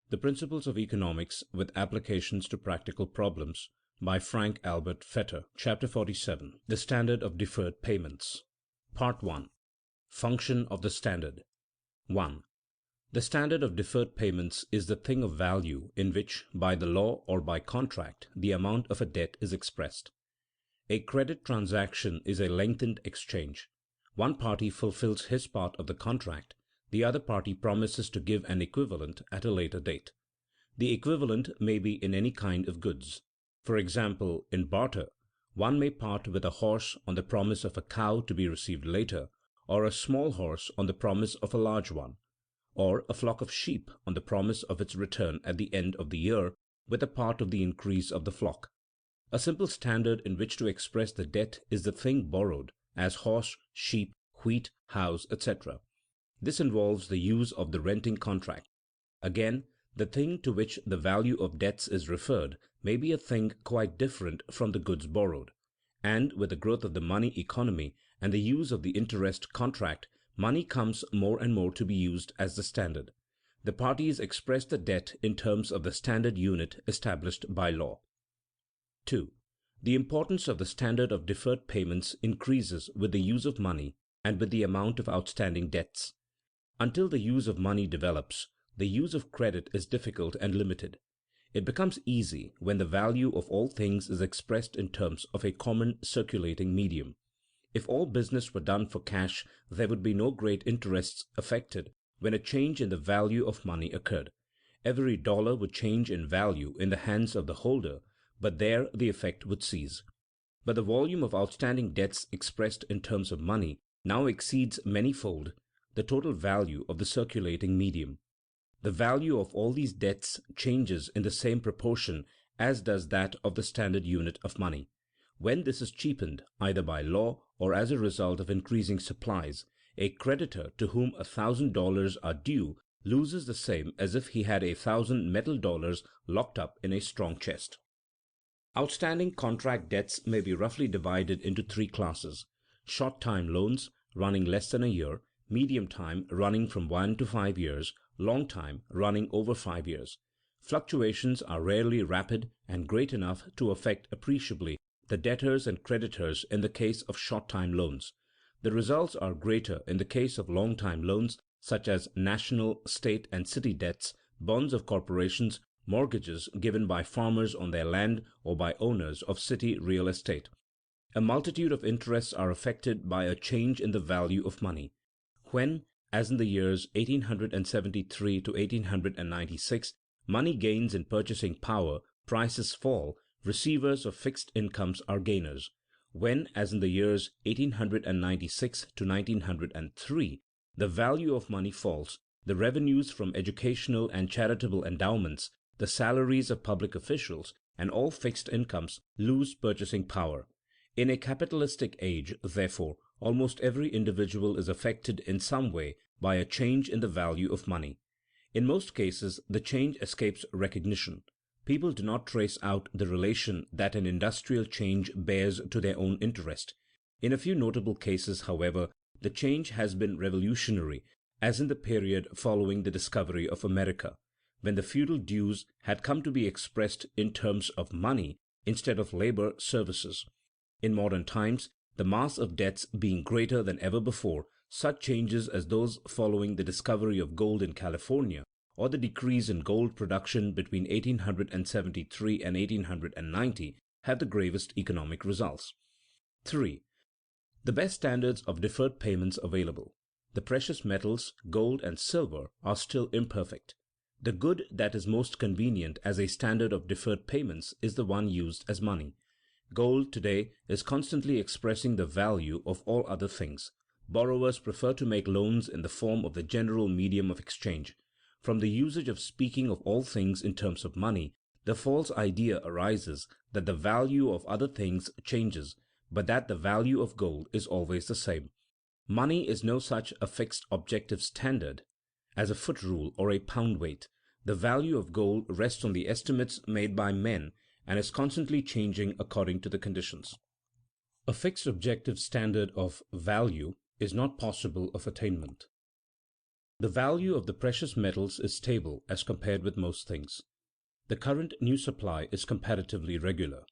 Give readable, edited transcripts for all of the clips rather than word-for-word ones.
The Principles of Economics with Applications to Practical Problems by Frank Albert Fetter. Chapter 47. The Standard of Deferred Payments. Part 1. Function of the Standard. 1. The standard of deferred payments is the thing of value in which, by the law or by contract, the amount of a debt is expressed. A credit transaction is a lengthened exchange. One party fulfills his part of the contract, the other party promises to give an equivalent at a later date. The equivalent may be in any kind of goods. For example, in barter, one may part with a horse on the promise of a cow to be received later, or a small horse on the promise of a large one, or a flock of sheep on the promise of its return at the end of the year with a part of the increase of the flock. A simple standard in which to express the debt is the thing borrowed, as horse, sheep, wheat, house, etc. This involves the use of the renting contract. Again, the thing to which the value of debts is referred may be a thing quite different from the goods borrowed. And with the growth of the money economy and the use of the interest contract, money comes more and more to be used as the standard. The parties express the debt in terms of the standard unit established by law. 2. The importance of the standard of deferred payments increases with the use of money and with the amount of outstanding debts. Until the use of money develops, the use of credit is difficult and limited. It becomes easy when the value of all things is expressed in terms of a common circulating medium. If all business were done for cash, there would be no great interests affected when a change in the value of money occurred. Every dollar would change in value in the hands of the holder, but there the effect would cease. But the volume of outstanding debts expressed in terms of money now exceeds manyfold the total value of the circulating medium. The value of all these debts changes in the same proportion as does that of the standard unit of money. When this is cheapened, either by law or as a result of increasing supplies, a creditor to whom $1,000 are due loses the same as if he had 1,000 metal dollars locked up in a strong chest. Outstanding contract debts may be roughly divided into three classes: short-time loans running less than a year, medium time running from 1 to 5 years, long time running over 5 years. Fluctuations are rarely rapid and great enough to affect appreciably the debtors and creditors in the case of short-time loans. The results are greater in the case of long-time loans, such as national, state, and city debts, bonds of corporations, mortgages given by farmers on their land or by owners of city real estate. A multitude of interests are affected by a change in the value of money. When, as in the years 1873 to 1896, money gains in purchasing power, prices fall, receivers of fixed incomes are gainers. When, as in the years 1896 to 1903, the value of money falls, the revenues from educational and charitable endowments, the salaries of public officials, and all fixed incomes lose purchasing power. In a capitalistic age, therefore, almost every individual is affected in some way by a change in the value of money. In most cases, the change escapes recognition. People do not trace out the relation that an industrial change bears to their own interest. In a few notable cases, however, the change has been revolutionary, as in the period following the discovery of America, when the feudal dues had come to be expressed in terms of money instead of labor services. In modern times, the mass of debts being greater than ever before, such changes as those following the discovery of gold in California, or the decrease in gold production between 1873 and 1890, have the gravest economic results. 3. The best standards of deferred payments available. The precious metals, gold and silver, are still imperfect. The good that is most convenient as a standard of deferred payments is the one used as money. Gold today is constantly expressing the value of all other things. Borrowers prefer to make loans in the form of the general medium of exchange. From the usage of speaking of all things in terms of money, the false idea arises that the value of other things changes, but that the value of gold is always the same. Money is no such a fixed objective standard as a foot rule or a pound weight. The value of gold rests on the estimates made by men and is constantly changing according to the conditions. A fixed objective standard of value is not possible of attainment. The value of the precious metals is stable as compared with most things. The current new supply is comparatively regular.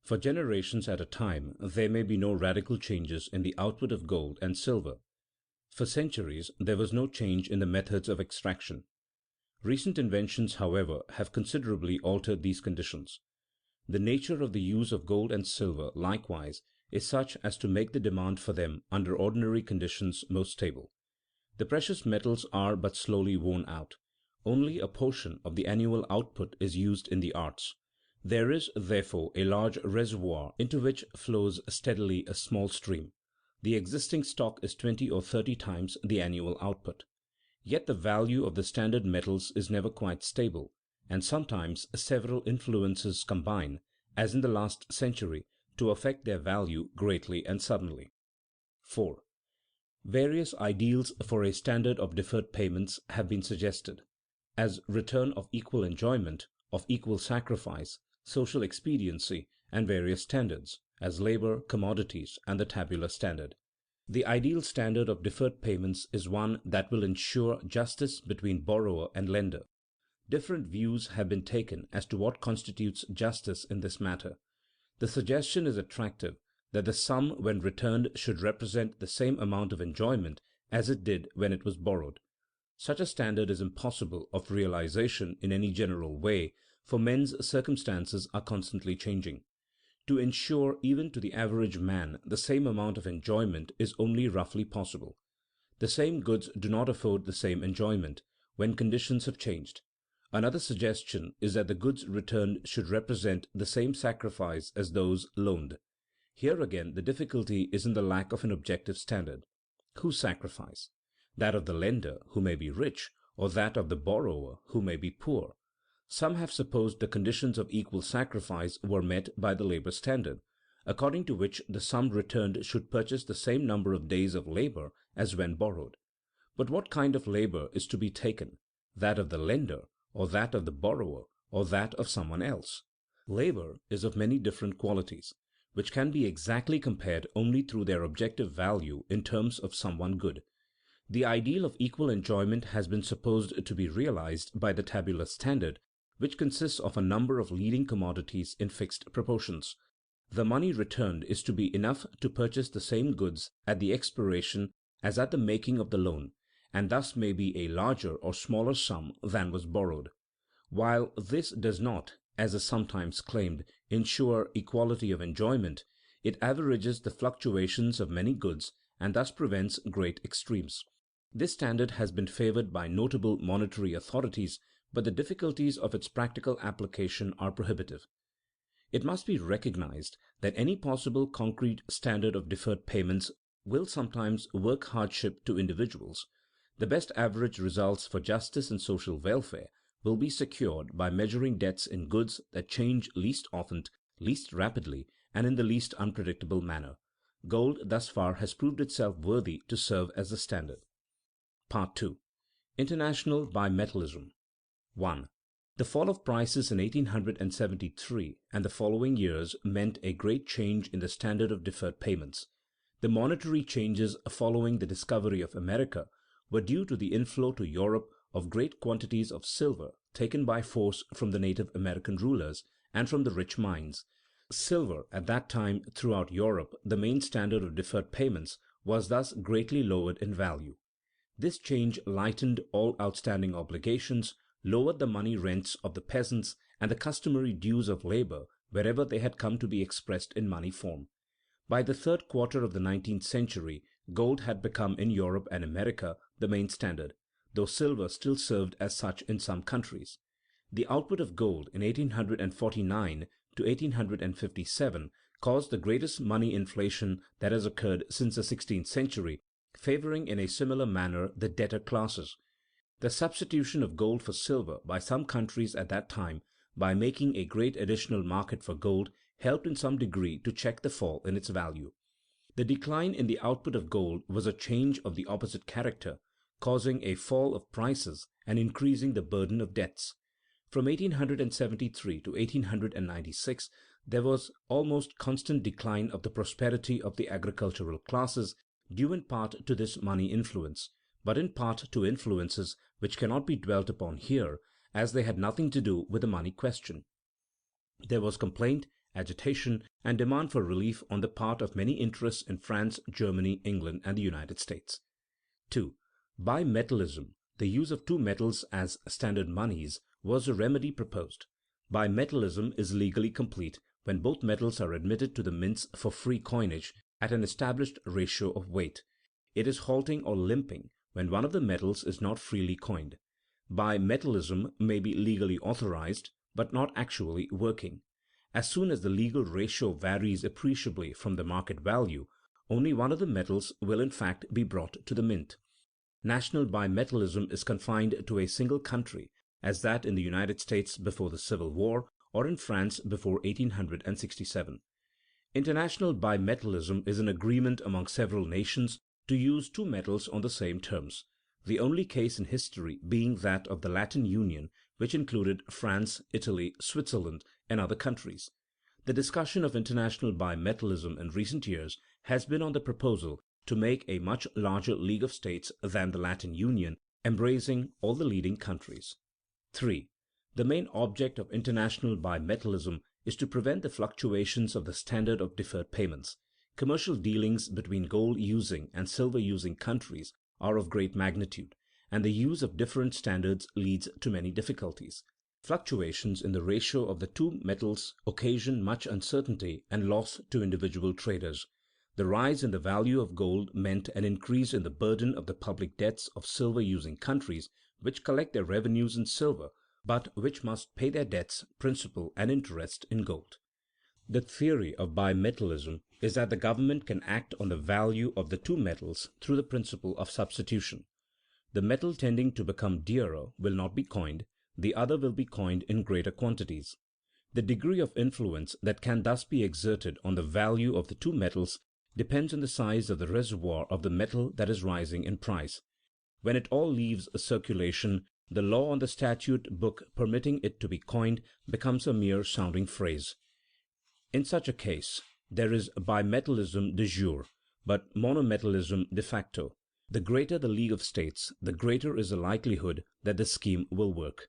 For generations at a time, there may be no radical changes in the output of gold and silver. For centuries, there was no change in the methods of extraction. Recent inventions, however, have considerably altered these conditions. The nature of the use of gold and silver, likewise, is such as to make the demand for them under ordinary conditions most stable. The precious metals are but slowly worn out. Only a portion of the annual output is used in the arts. There is, therefore, a large reservoir into which flows steadily a small stream. The existing stock is 20 or 30 times the annual output. Yet the value of the standard metals is never quite stable, and sometimes several influences combine, as in the last century, to affect their value greatly and suddenly. 4. Various ideals for a standard of deferred payments have been suggested, as return of equal enjoyment, of equal sacrifice, social expediency, and various standards, as labor, commodities, and the tabular standard. The ideal standard of deferred payments is one that will ensure justice between borrower and lender. Different views have been taken as to what constitutes justice in this matter. The suggestion is attractive that the sum when returned should represent the same amount of enjoyment as it did when it was borrowed. Such a standard is impossible of realization in any general way, for men's circumstances are constantly changing. To ensure even to the average man the same amount of enjoyment is only roughly possible. The same goods do not afford the same enjoyment when conditions have changed. Another suggestion is that the goods returned should represent the same sacrifice as those loaned. Here again the difficulty is in the lack of an objective standard. Whose sacrifice? That of the lender, who may be rich, or that of the borrower, who may be poor? Some have supposed the conditions of equal sacrifice were met by the labor standard, according to which the sum returned should purchase the same number of days of labor as when borrowed. But what kind of labor is to be taken, that of the lender, or that of the borrower, or that of someone else? Labor is of many different qualities, which can be exactly compared only through their objective value in terms of some one good. The ideal of equal enjoyment has been supposed to be realized by the tabular standard, which consists of a number of leading commodities in fixed proportions. The money returned is to be enough to purchase the same goods at the expiration as at the making of the loan, and thus may be a larger or smaller sum than was borrowed. While this does not, as is sometimes claimed, ensure equality of enjoyment, it averages the fluctuations of many goods and thus prevents great extremes. This standard has been favored by notable monetary authorities, but the difficulties of its practical application are prohibitive. It must be recognized that any possible concrete standard of deferred payments will sometimes work hardship to individuals. The best average results for justice and social welfare will be secured by measuring debts in goods that change least often, least rapidly, and in the least unpredictable manner. Gold thus far has proved itself worthy to serve as the standard. Part 2. International Bimetallism. 1. The fall of prices in 1873 and the following years meant a great change in the standard of deferred payments. The monetary changes following the discovery of America were due to the inflow to Europe of great quantities of silver taken by force from the native American rulers and from the rich mines. Silver at that time throughout Europe, the main standard of deferred payments, was thus greatly lowered in value. This change lightened all outstanding obligations, lowered the money rents of the peasants and the customary dues of labor wherever they had come to be expressed in money form. By the third quarter of the 19th century, gold had become in Europe and America the main standard, though silver still served as such in some countries. The output of gold in 1849 to 1857 caused the greatest money inflation that has occurred since the 16th century, favoring in a similar manner the debtor classes. The substitution of gold for silver by some countries at that time, by making a great additional market for gold, helped in some degree to check the fall in its value. The decline in the output of gold was a change of the opposite character, causing a fall of prices and increasing the burden of debts. From 1873 to 1896, there was almost constant decline of the prosperity of the agricultural classes, due in part to this money influence, but in part to influences which cannot be dwelt upon here, as they had nothing to do with the money question. There was complaint, agitation, and demand for relief on the part of many interests in France, Germany, England, and the United States. 2. Bimetallism, the use of two metals as standard moneys, was the remedy proposed. Bimetallism is legally complete when both metals are admitted to the mints for free coinage at an established ratio of weight. It is halting or limping when one of the metals is not freely coined. Bimetallism may be legally authorized, but not actually working. As soon as the legal ratio varies appreciably from the market value, only one of the metals will in fact be brought to the mint. National bimetallism is confined to a single country, as that in the United States before the Civil War or in France before 1867. International bimetallism is an agreement among several nations to use two metals on the same terms, the only case in history being that of the Latin Union, which included France, Italy, Switzerland, and other countries. The discussion of international bimetallism in recent years has been on the proposal to make a much larger League of States than the Latin Union, embracing all the leading countries. 3. The main object of international bimetallism is to prevent the fluctuations of the standard of deferred payments. Commercial dealings between gold-using and silver-using countries are of great magnitude, and the use of different standards leads to many difficulties. Fluctuations in the ratio of the two metals occasion much uncertainty and loss to individual traders. The rise in the value of gold meant an increase in the burden of the public debts of silver-using countries which collect their revenues in silver, but which must pay their debts, principal, and interest in gold. The theory of bimetallism is that the government can act on the value of the two metals through the principle of substitution. The metal tending to become dearer will not be coined, the other will be coined in greater quantities. The degree of influence that can thus be exerted on the value of the two metals depends on the size of the reservoir of the metal that is rising in price. When it all leaves circulation, the law on the statute book permitting it to be coined becomes a mere sounding phrase. In such a case, there is bimetallism de jure, but monometallism de facto. The greater the League of States, the greater is the likelihood that the scheme will work.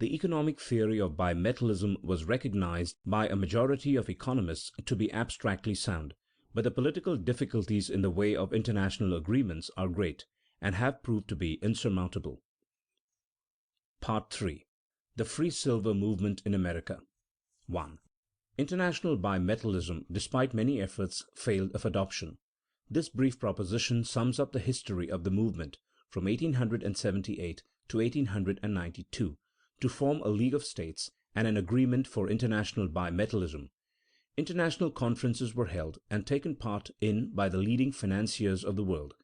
The economic theory of bimetallism was recognized by a majority of economists to be abstractly sound, but the political difficulties in the way of international agreements are great, and have proved to be insurmountable. Part 3. The Free Silver Movement in America. 1. International bimetallism, despite many efforts, failed of adoption. This brief proposition sums up the history of the movement from 1878 to 1892 to form a League of States and an agreement for international bimetallism. International conferences were held and taken part in by the leading financiers of the world.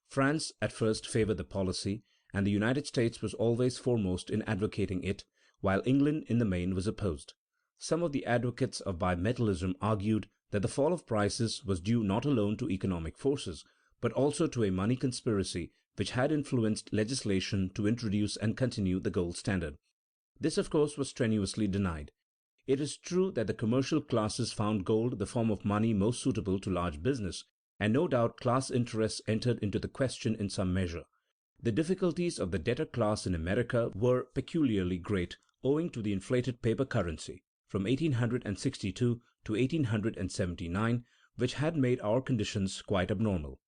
France at first favored the policy, and the United States was always foremost in advocating it, while England in the main was opposed. Some of the advocates of bimetallism argued that the fall of prices was due not alone to economic forces, but also to a money conspiracy which had influenced legislation to introduce and continue the gold standard. This, of course, was strenuously denied. It is true that the commercial classes found gold the form of money most suitable to large business, and no doubt class interests entered into the question in some measure. The difficulties of the debtor class in America were peculiarly great owing to the inflated paper currency from 1862 to 1879, which had made our conditions quite abnormal.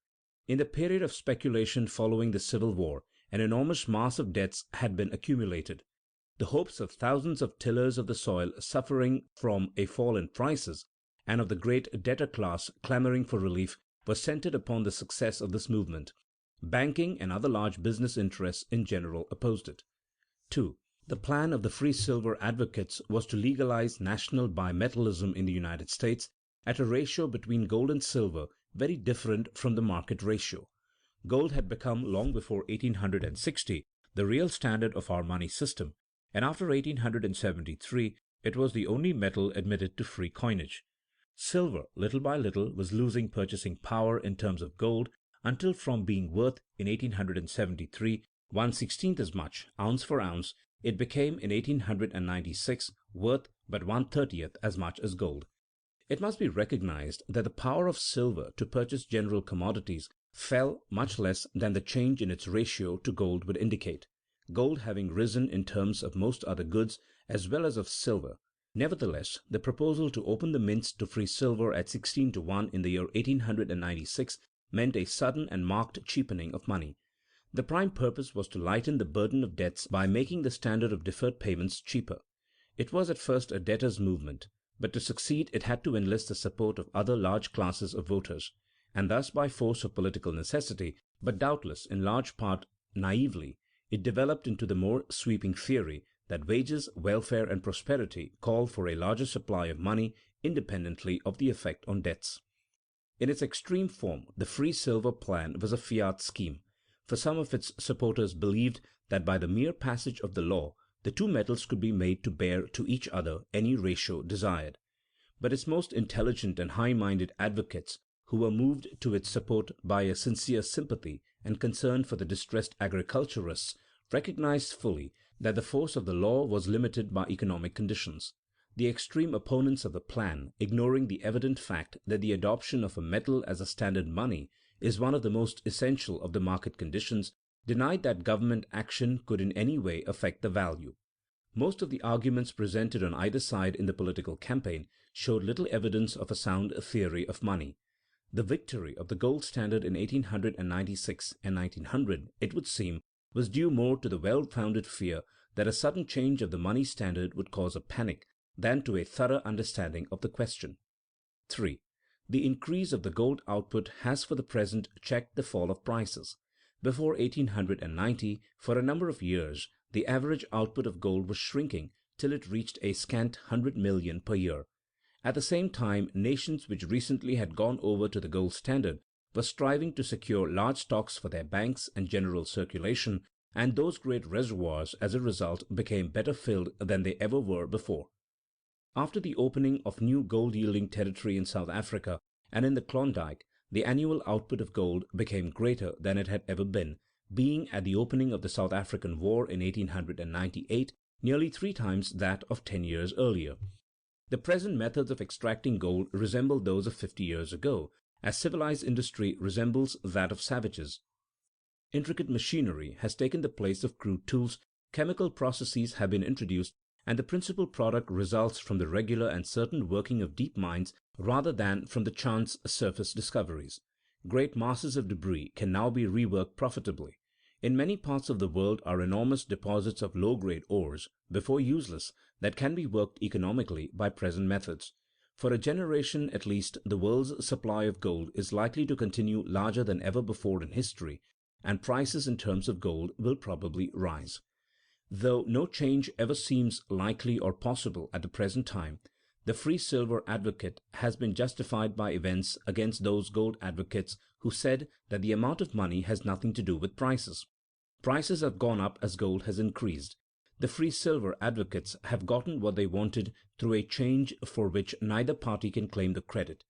In the period of speculation following the Civil War, an enormous mass of debts had been accumulated. The hopes of thousands of tillers of the soil suffering from a fall in prices, and of the great debtor class clamoring for relief, were centered upon the success of this movement. Banking and other large business interests in general opposed it. 2. The plan of the free silver advocates was to legalize national bimetallism in the United States at a ratio between gold and silver very different from the market ratio. Gold had become, long before 1860, the real standard of our money system, and after 1873 it was the only metal admitted to free coinage. Silver, little by little, was losing purchasing power in terms of gold, until from being worth in 1873 1/16 as much, ounce for ounce, it became in 1896 worth but 1/30 as much as gold. It must be recognized that the power of silver to purchase general commodities fell much less than the change in its ratio to gold would indicate, gold having risen in terms of most other goods as well as of silver. Nevertheless, the proposal to open the mints to free silver at 16 to 1 in the year 1896 meant a sudden and marked cheapening of money. The prime purpose was to lighten the burden of debts by making the standard of deferred payments cheaper. It was at first a debtors' movement, but to succeed it had to enlist the support of other large classes of voters, and thus by force of political necessity, but doubtless in large part naively, it developed into the more sweeping theory that wages, welfare, and prosperity call for a larger supply of money independently of the effect on debts. In its extreme form, the free silver plan was a fiat scheme, for some of its supporters believed that by the mere passage of the law the two metals could be made to bear to each other any ratio desired. But its most intelligent and high-minded advocates, who were moved to its support by a sincere sympathy and concern for the distressed agriculturists, recognized fully that the force of the law was limited by economic conditions. The extreme opponents of the plan, ignoring the evident fact that the adoption of a metal as a standard money is one of the most essential of the market conditions, denied that government action could in any way affect the value. Most of the arguments presented on either side in the political campaign showed little evidence of a sound theory of money. The victory of the gold standard in 1896 and 1900, it would seem, was due more to the well-founded fear that a sudden change of the money standard would cause a panic than to a thorough understanding of the question. 3. The increase of the gold output has for the present checked the fall of prices. Before 1890, for a number of years, the average output of gold was shrinking till it reached a scant 100 million per year. At the same time, nations which recently had gone over to the gold standard were striving to secure large stocks for their banks and general circulation, and those great reservoirs as a result became better filled than they ever were before. After the opening of new gold-yielding territory in South Africa and in the Klondike, the annual output of gold became greater than it had ever been, being at the opening of the South African War in 1898 nearly 3 times that of 10 years earlier. The present methods of extracting gold resemble those of 50 years ago, as civilized industry resembles that of savages. Intricate machinery has taken the place of crude tools, chemical processes have been introduced, and the principal product results from the regular and certain working of deep mines rather than from the chance surface discoveries. Great masses of debris can now be reworked profitably. In many parts of the world are enormous deposits of low-grade ores, before useless, that can be worked economically by present methods. For a generation at least, the world's supply of gold is likely to continue larger than ever before in history, and prices in terms of gold will probably rise. Though no change ever seems likely or possible at the present time, the free silver advocate has been justified by events against those gold advocates who said that the amount of money has nothing to do with prices. Prices have gone up as gold has increased. The free silver advocates have gotten what they wanted through a change for which neither party can claim the credit.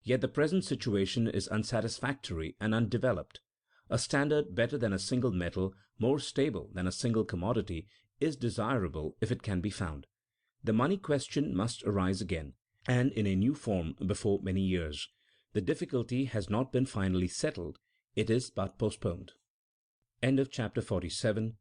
Yet the present situation is unsatisfactory and undeveloped. A standard better than a single metal, more stable than a single commodity, is desirable if it can be found. The money question must arise again, and in a new form before many years. The difficulty has not been finally settled, it is but postponed. End of chapter 47.